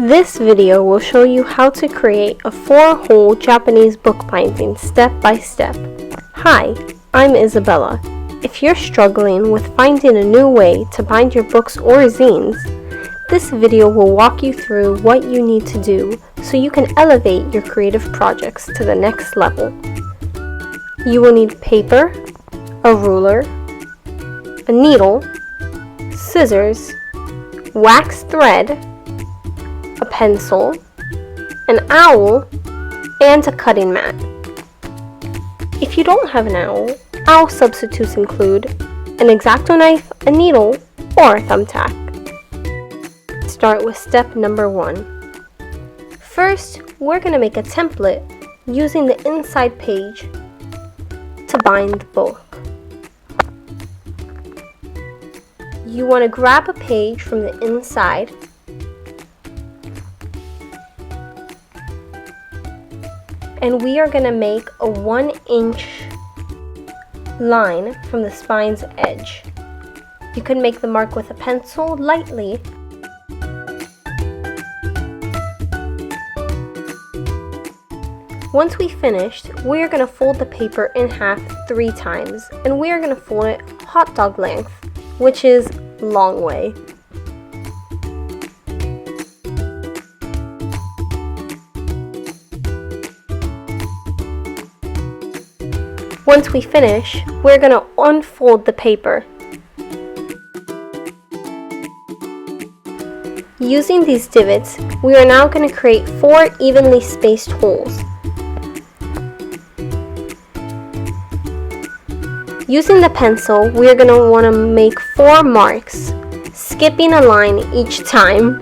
This video will show you how to create a 4-hole Japanese bookbinding step by step. Hi, I'm Isabella. If you're struggling with finding a new way to bind your books or zines, this video will walk you through what you need to do so you can elevate your creative projects to the next level. You will need paper, a ruler, a needle, scissors, wax thread, a pencil, an owl, and a cutting mat. If you don't have an owl substitutes include an X-Acto knife, a needle, or a thumbtack. Start with step number 1. First, we're going to make a template using the inside page to bind the book. You want to grab a page from the inside and we are going to make a 1-inch line from the spine's edge. You can make the mark with a pencil lightly. Once we finished, we are going to fold the paper in half 3 times, and we are going to fold it hot dog length, which is long way. Once we finish, we're going to unfold the paper. Using these divots, we are now going to create 4 evenly spaced holes. Using the pencil, we are going to want to make 4 marks, skipping a line each time.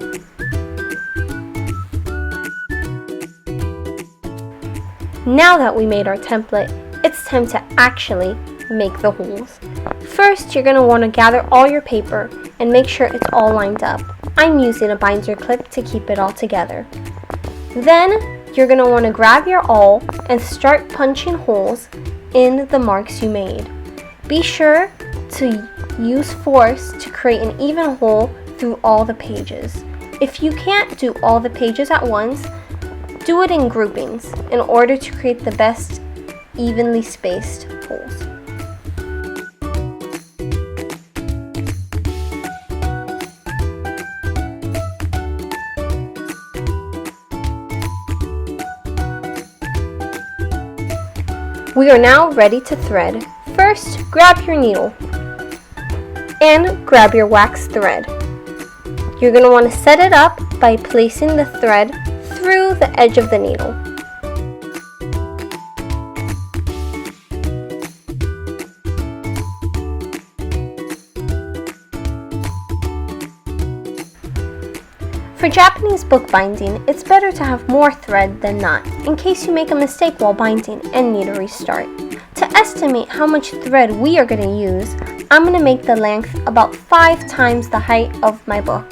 Now that we made our template, it's time to actually make the holes. First, you're going to want to gather all your paper and make sure it's all lined up. I'm using a binder clip to keep it all together. Then, you're going to want to grab your awl and start punching holes in the marks you made. Be sure to use force to create an even hole through all the pages. If you can't do all the pages at once, do it in groupings in order to create the best evenly spaced holes. We are now ready to thread. First, grab your needle and grab your wax thread. You're going to want to set it up by placing the thread through the edge of the needle. For Japanese bookbinding, it's better to have more thread than not, in case you make a mistake while binding and need a restart. To estimate how much thread we are going to use, I'm going to make the length about 5 times the height of my book.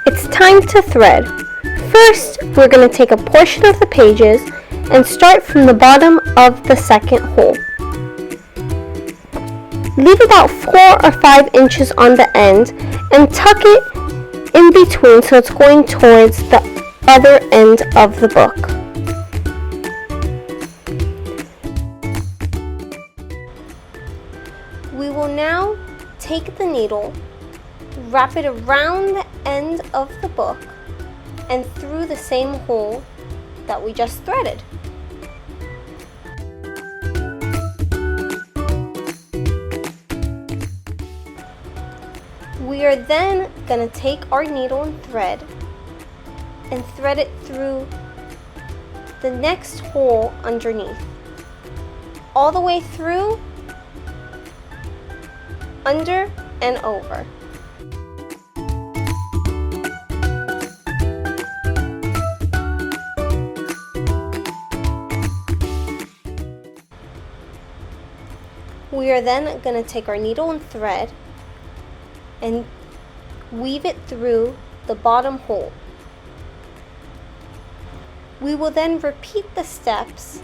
It's time to thread. First, we're going to take a portion of the pages and start from the bottom of the second hole. Leave about 4 or 5 inches on the end and tuck it in between so it's going towards the other end of the book. We will now take the needle, wrap it around the end of the book and through the same hole that we just threaded. We are then going to take our needle and thread it through the next hole underneath, all the way through, under and over. We are then going to take our needle and thread and weave it through the bottom hole. We will then repeat the steps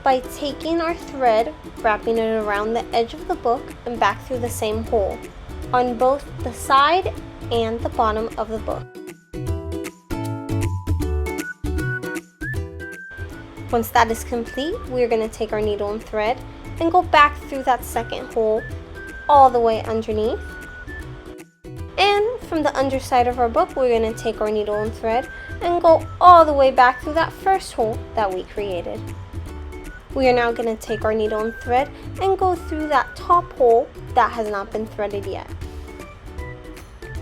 by taking our thread, wrapping it around the edge of the book and back through the same hole on both the side and the bottom of the book. Once that is complete, we're going to take our needle and thread and go back through that second hole all the way underneath. And from the underside of our book, we're going to take our needle and thread and go all the way back through that first hole that we created. We are now going to take our needle and thread and go through that top hole that has not been threaded yet.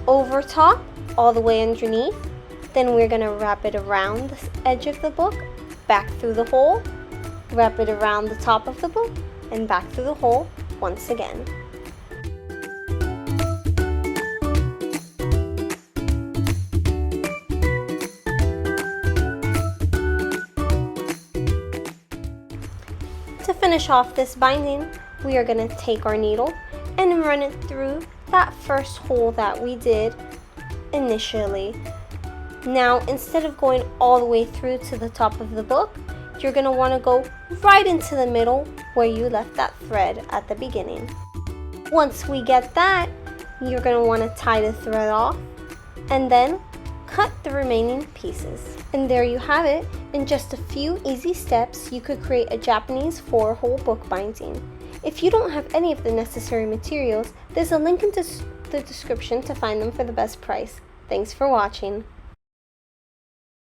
Over top, all the way underneath, then we're going to wrap it around the edge of the book, back through the hole, wrap it around the top of the book, and back through the hole once again. To finish off this binding, we are going to take our needle and run it through that first hole that we did initially. Now, instead of going all the way through to the top of the book, you're going to want to go right into the middle where you left that thread at the beginning. Once we get that, you're going to want to tie the thread off and then cut the remaining pieces. And there you have it. In just a few easy steps, you could create a Japanese 4-hole book binding. If you don't have any of the necessary materials, there's a link in the description to find them for the best price. Thanks for watching.